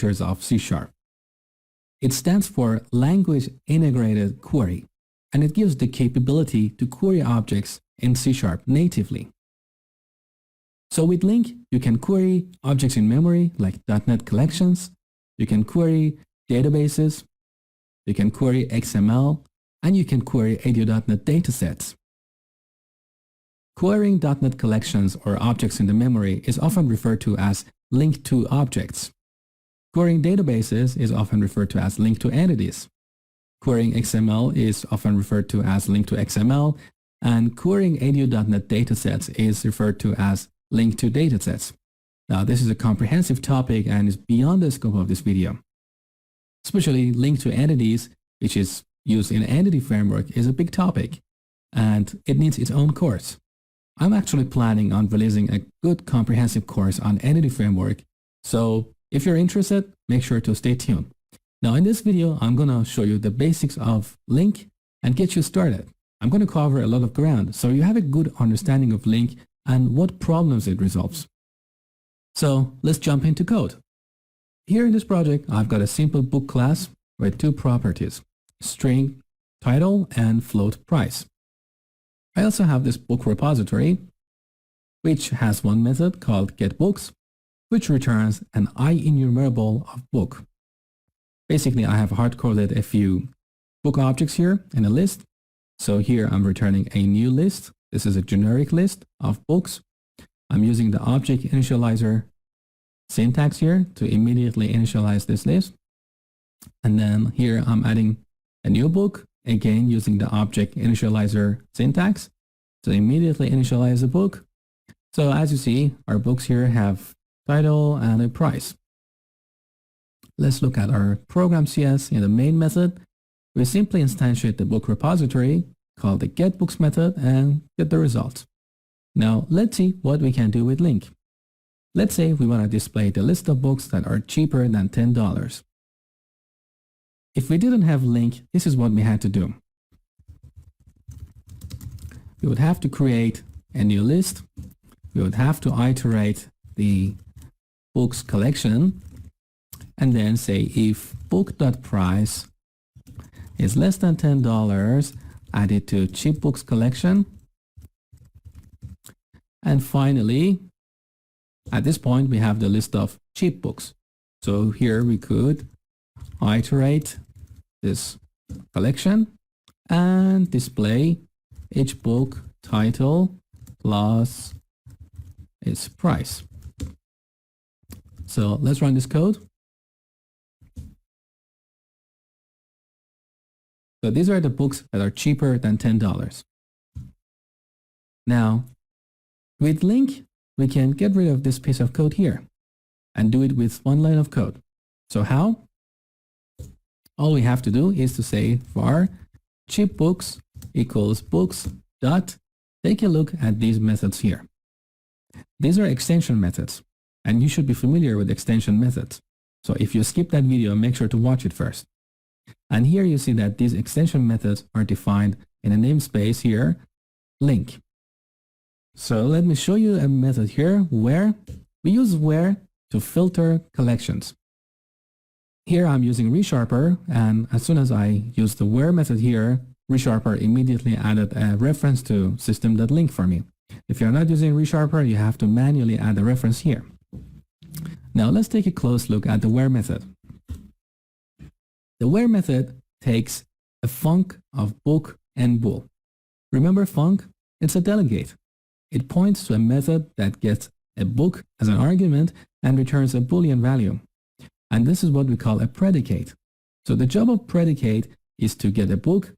features of C#. It stands for Language Integrated Query, and it gives the capability to query objects in C# natively. So with LINQ, you can query objects in memory like .NET collections, you can query databases, you can query XML, and you can query ADO.NET datasets. Querying .NET collections or objects in the memory is often referred to as LINQ to objects. Querying databases is often referred to as LINQ to entities. Querying XML is often referred to as LINQ to XML, and querying ADO.NET datasets is referred to as LINQ to datasets. Now, this is a comprehensive topic and is beyond the scope of this video. Especially LINQ to entities, which is used in Entity Framework, is a big topic, and it needs its own course. I'm actually planning on releasing a good comprehensive course on Entity Framework, so if you're interested, make sure to stay tuned. Now in this video, I'm going to show you the basics of LINQ and get you started. I'm going to cover a lot of ground, so you have a good understanding of LINQ and what problems it resolves. So let's jump into code. Here in this project, I've got a simple book class with two properties, string title and float price. I also have this book repository, which has one method called getBooks, which returns an IEnumerable of book. Basically, I have hard-coded a few book objects here in a list. So here I'm returning a new list. This is a generic list of books. I'm using the object initializer syntax here to immediately initialize this list. And then here I'm adding a new book, again using the object initializer syntax to immediately initialize the book. So as you see, our books here have title and a price. Let's look at our program CS in the main method. We simply instantiate the book repository, call the getBooks method, and get the result. Now let's see what we can do with LINQ. Let's say we want to display the list of books that are cheaper than $10. If we didn't have LINQ, this is what we had to do. We would have to create a new list. We would have to iterate the books collection and then say if book.price is less than $10, add it to cheap books collection. And finally, at this point, we have the list of cheap books. So here we could iterate this collection and display each book title plus its price. So let's run this code. So these are the books that are cheaper than $10. Now, with LINQ, we can get rid of this piece of code here and do it with one line of code. So how? All we have to do is to say var cheap books equals books dot take a look at these methods here. These are extension methods, and you should be familiar with extension methods. So if you skip that video, make sure to watch it first. And here you see that these extension methods are defined in a namespace here, LINQ. So let me show you a method here where we use where to filter collections. Here I'm using resharper, and as soon as I use the where method here, resharper immediately added a reference to system.LINQ for me. If you're not using resharper, you have to manually add a reference here. Now let's take a close look at the where method. The where method takes a func of book and bool. Remember func? It's a delegate. It points to a method that gets a book as an argument and returns a Boolean value. And this is what we call a predicate. So the job of predicate is to get a book,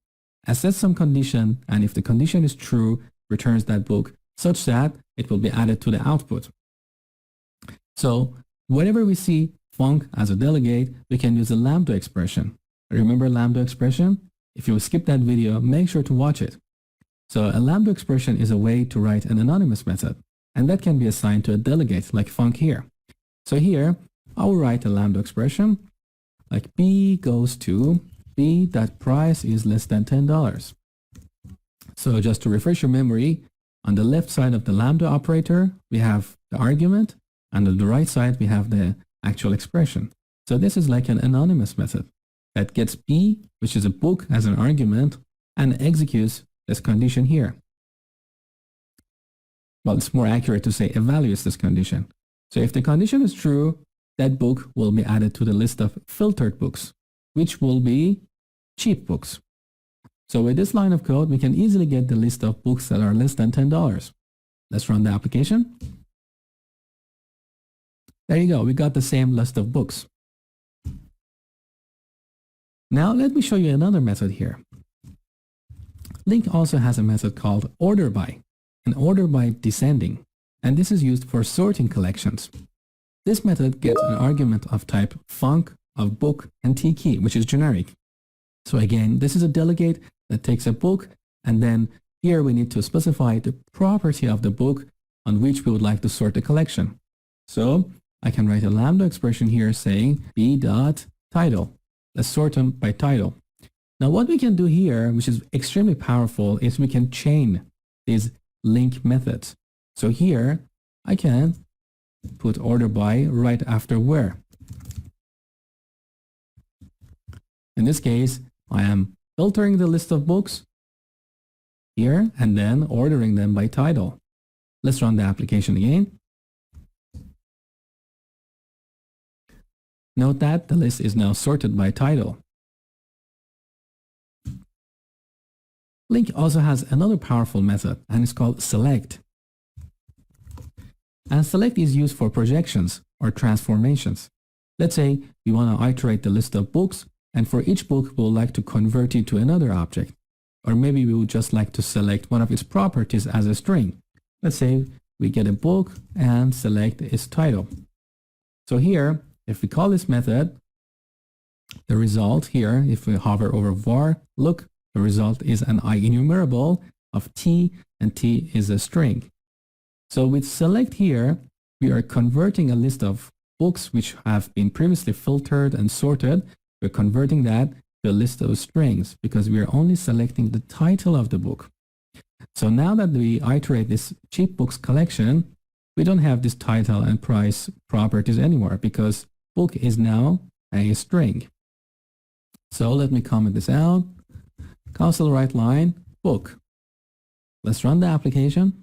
assess some condition, and if the condition is true, returns that book such that it will be added to the output. So whenever we see func as a delegate, we can use a lambda expression. Remember lambda expression? If you skip that video, make sure to watch it. So a lambda expression is a way to write an anonymous method, and that can be assigned to a delegate like func here. So here, I will write a lambda expression like b goes to b.price is less than $10. So just to refresh your memory, on the left side of the lambda operator, we have the argument, and on the right side, we have the actual expression. So this is like an anonymous method that gets B, which is a book, as an argument and executes this condition here. Well, it's more accurate to say evaluates this condition. So if the condition is true, that book will be added to the list of filtered books, which will be cheap books. So with this line of code, we can easily get the list of books that are less than $10. Let's run the application. There you go. We got the same list of books. Now let me show you another method here. LINQ also has a method called order by, an order by descending, and this is used for sorting collections. This method gets an argument of type func of book and t-key, which is generic. So again, this is a delegate that takes a book, and then here we need to specify the property of the book on which we would like to sort the collection. So I can write a lambda expression here saying b.title. Let's sort them by title. Now what we can do here, which is extremely powerful, is we can chain these LINQ methods. So here I can put order by right after where. In this case, I am filtering the list of books here and then ordering them by title. Let's run the application again. Note that the list is now sorted by title. LINQ also has another powerful method, and it's called select. And select is used for projections or transformations. Let's say we want to iterate the list of books, and for each book we would like to convert it to another object. Or maybe we would just like to select one of its properties as a string. Let's say we get a book and select its title. So here, if we call this method, the result here, if we hover over var, look, the result is an IEnumerable of t, and t is a string. So with select here, we are converting a list of books which have been previously filtered and sorted. We're converting that to a list of strings because we are only selecting the title of the book. So now that we iterate this cheap books collection, we don't have this title and price properties anymore because book is now a string. So let me comment this out. Console write line, book. Let's run the application.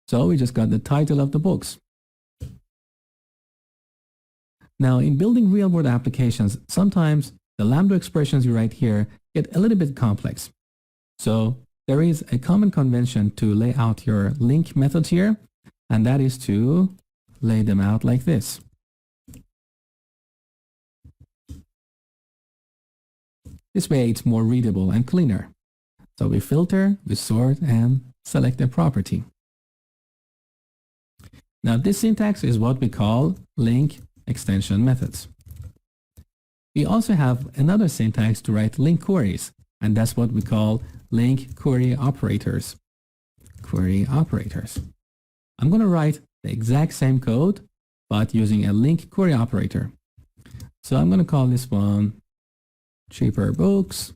So we just got the title of the books. Now in building real-world applications, sometimes the lambda expressions you write here get a little bit complex. So there is a common convention to lay out your LINQ methods here, and that is to lay them out like this. This way it's more readable and cleaner. So we filter, we sort, and select a property. Now this syntax is what we call LINQ extension methods. We also have another syntax to write LINQ queries, and that's what we call LINQ query operators. Query operators. I'm going to write the exact same code, but using a LINQ query operator. So I'm going to call this one cheaper books.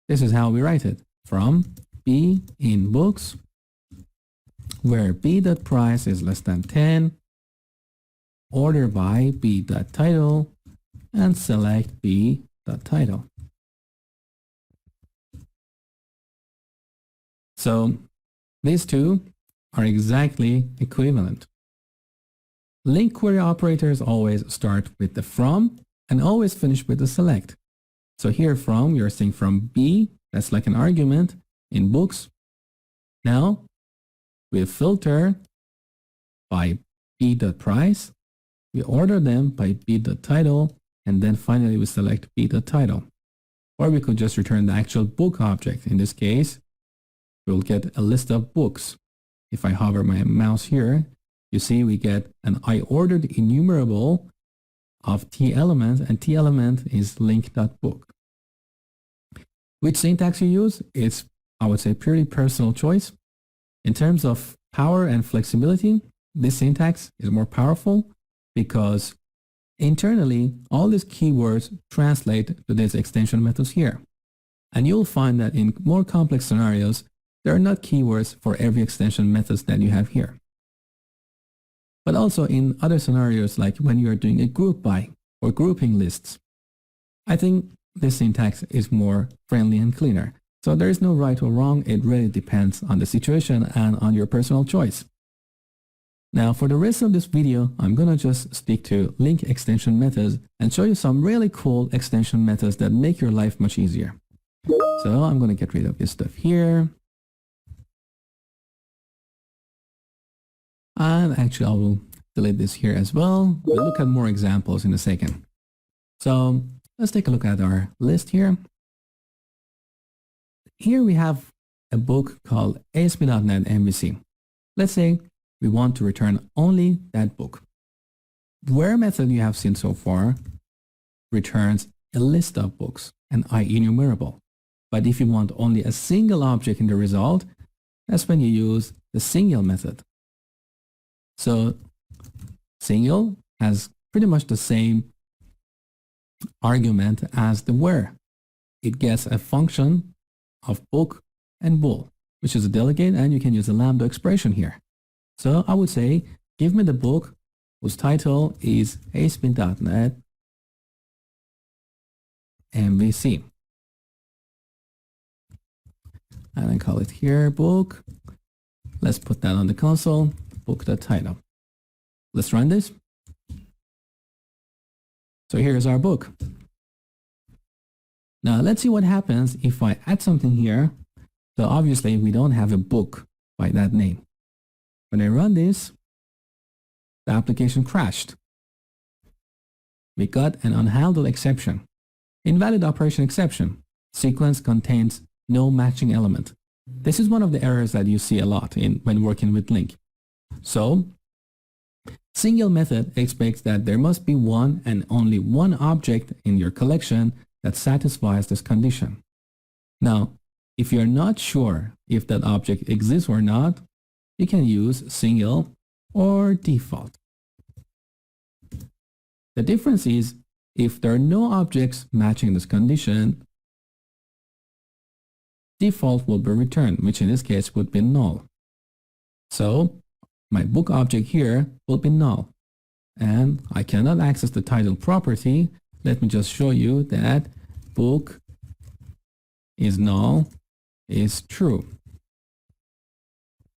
This is how we write it. From B in books, where b.price is less than 10, order by b.title, and select b.title. So these two are exactly equivalent. LINQ query operators always start with the from and always finish with the select. So here from, you're saying from B, that's like an argument in books. Now we filter by b.price, we order them by b.title, and then finally we select b.title. Or we could just return the actual book object. In this case, we'll get a list of books. If I hover my mouse here, you see we get an I-ordered enumerable of t element, and t element is LINQ.book. Which syntax you use, it's, I would say, purely personal choice. In terms of power and flexibility, this syntax is more powerful because internally, all these keywords translate to these extension methods here. And you'll find that in more complex scenarios, there are not keywords for every extension methods that you have here. but also in other scenarios like when you are doing a group by or grouping lists. I think this syntax is more friendly and cleaner. So there is no right or wrong, it really depends on the situation and on your personal choice. Now for the rest of this video, I'm gonna just stick to LINQ extension methods and show you some really cool extension methods that make your life much easier. So I'm gonna get rid of this stuff here. And actually I will delete this here as well. We'll look at more examples in a second. So let's take a look at our list here. Here we have a book called ASP.NET MVC. Let's say we want to return only that book. The where method you have seen so far returns a list of books, an IEnumerable. But if you want only a single object in the result, that's when you use the single method. So single has pretty much the same argument as the where. It gets a function of book and bool, which is a delegate, and you can use a lambda expression here. So I would say, give me the book whose title is ASP.NET MVC. And I call it here book. Let's put that on the console, book.title. Let's run this. So here's our book. Now let's see what happens if I add something here. So obviously we don't have a book by that name. When I run this, the application crashed. We got an unhandled exception. Invalid operation exception. Sequence contains no matching element. This is one of the errors that you see a lot when working with LINQ. So single method expects that there must be one and only one object in your collection that satisfies this condition. Now, if you're not sure if that object exists or not, you can use single or default. The difference is if there are no objects matching this condition, default will be returned, which in this case would be null. So my book object here will be null, and I cannot access the title property. Let me just show you that book is null is true.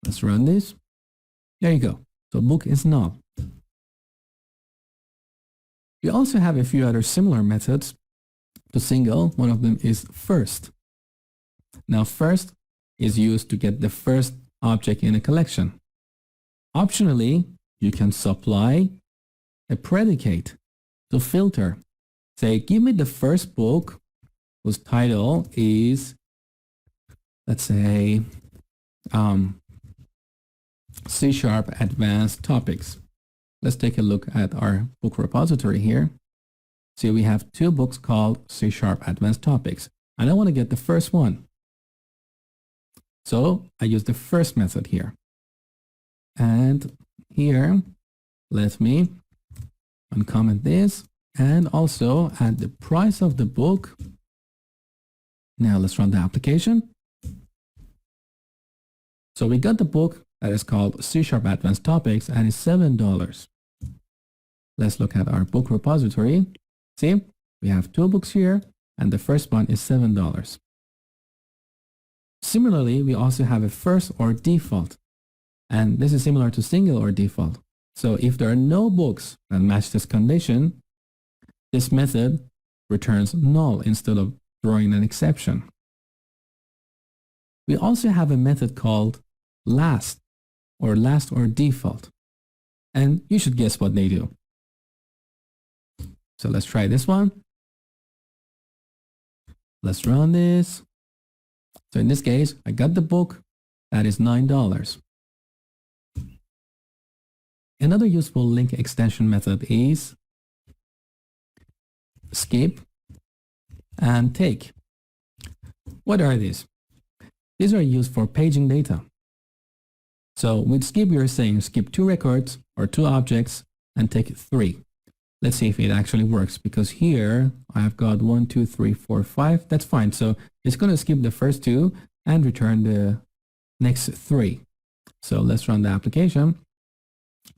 Let's run this. There you go. So book is null. We also have a few other similar methods to single. One of them is first. Now first is used to get the first object in a collection. Optionally, you can supply a predicate to filter. Say, give me the first book whose title is, let's say, C# Advanced Topics. Let's take a look at our book repository here. See, we have two books called C# Advanced Topics, and I want to get the first one. So I use the first method here. And here, let me uncomment this and also add the price of the book. Now let's run the application. So we got the book that is called C# Advanced Topics and it's $7. Let's look at our book repository. See, we have two books here and the first one is $7. Similarly, we also have a first or default. And this is similar to single or default. So if there are no books that match this condition, this method returns null instead of throwing an exception. We also have a method called last or default. And you should guess what they do. So let's try this one. Let's run this. So in this case, I got the book that is $9. Another useful LINQ extension method is skip and take. What are these? These are used for paging data. So with skip, you're saying skip 2 records or 2 objects and take 3. Let's see if it actually works, because here I've got 1, 2, 3, 4, 5. That's fine. So it's going to skip the first 2 and return the next 3. So let's run the application.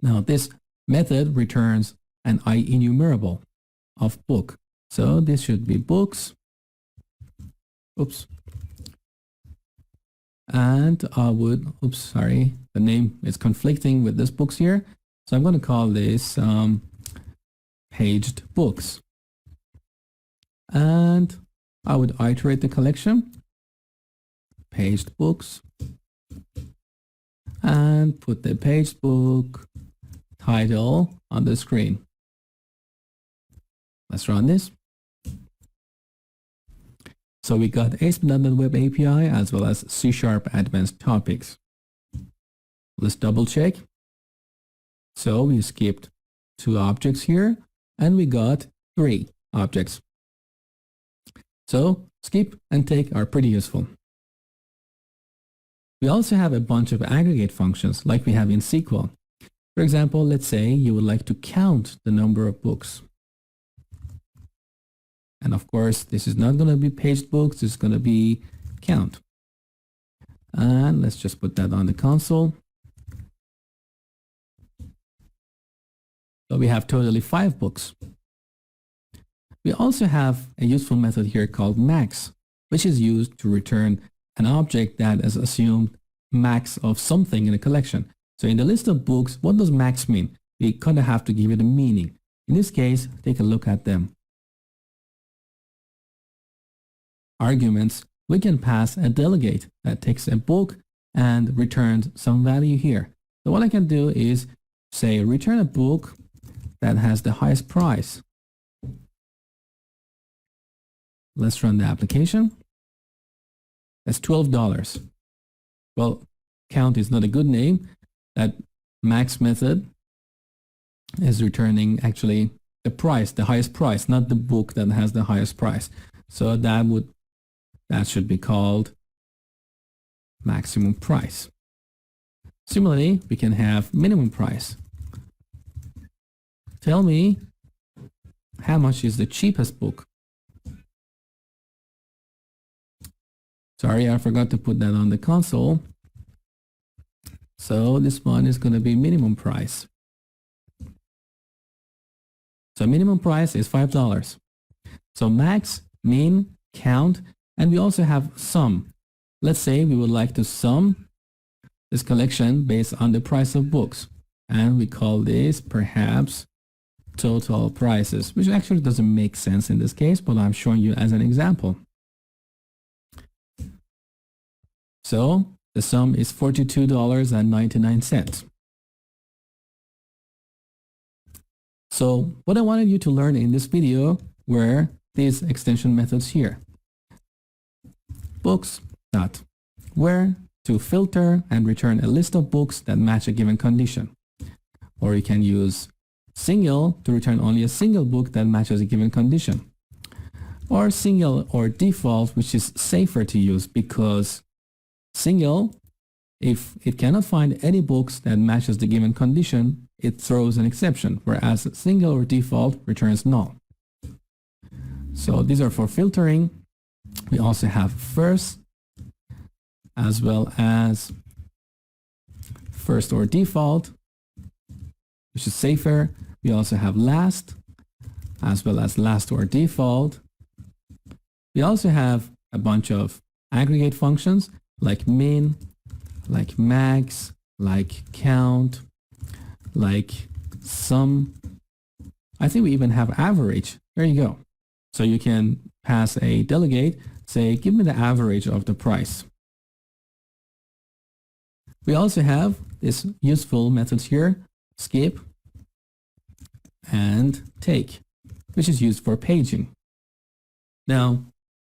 Now this method returns an IEnumerable of book. So this should be books. Oops. And I would, the name is conflicting with this books here. So I'm going to call this paged books. And I would iterate the collection, paged books, and put the paged book title on the screen. Let's run this. So we got ASP.NET Web API as well as C# Advanced Topics. Let's double check. So we skipped 2 objects here and we got 3 objects. So skip and take are pretty useful. We also have a bunch of aggregate functions like we have in SQL. For example, let's say you would like to count the number of books. And of course, this is not going to be paged books, this is going to be count. And let's just put that on the console. So we have totally 5 books. We also have a useful method here called max, which is used to return an object that is assumed max of something in a collection. So in the list of books, what does max mean? We kind of have to give it a meaning. In this case, take a look at them. Arguments, we can pass a delegate that takes a book and returns some value here. So what I can do is say return a book that has the highest price. Let's run the application. That's $12. Well, count is not a good name. That max method is returning actually the price, the highest price, not the book that has the highest price. So that should be called maximum price. Similarly, we can have minimum price. Tell me how much is the cheapest book. Sorry, I forgot to put that on the console. So this one is going to be minimum price. So minimum price is $5. So max, min, count, and we also have sum. Let's say we would like to sum this collection based on the price of books. And we call this perhaps total prices, which actually doesn't make sense in this case, but I'm showing you as an example. So the sum is $42.99. So what I wanted you to learn in this video were these extension methods here. Books.where to filter and return a list of books that match a given condition. Or you can use single to return only a single book that matches a given condition. Or single or default, which is safer to use because single, if it cannot find any books that matches the given condition, it throws an exception, whereas single or default returns null. So these are for filtering. We also have first as well as first or default, which is safer. We also have last as well as last or default. We also have a bunch of aggregate functions like min, like max, like count, like sum. I think we even have average. There you go. So you can pass a delegate, say, give me the average of the price. We also have this useful methods here, skip and take, which is used for paging. Now,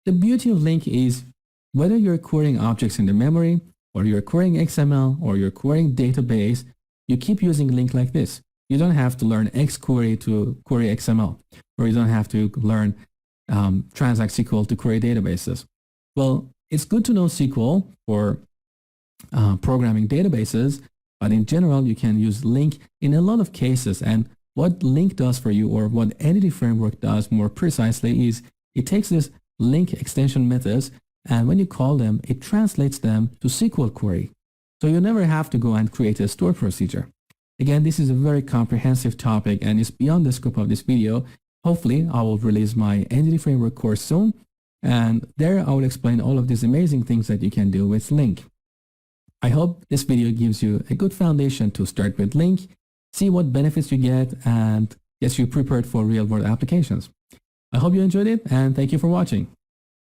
the beauty of LINQ is whether you're querying objects in the memory, or you're querying XML, or you're querying database, you keep using LINQ like this. You don't have to learn XQuery to query XML, or you don't have to learn Transact SQL to query databases. Well, it's good to know SQL for programming databases, but in general, you can use LINQ in a lot of cases. And what LINQ does for you, or what Entity Framework does more precisely, is it takes this LINQ extension methods, and when you call them, it translates them to SQL query. So you never have to go and create a store procedure. Again, this is a very comprehensive topic and is beyond the scope of this video. Hopefully, I will release my Entity Framework course soon, and there I will explain all of these amazing things that you can do with LINQ. I hope this video gives you a good foundation to start with LINQ, see what benefits you get, and gets you prepared for real-world applications. I hope you enjoyed it, and thank you for watching.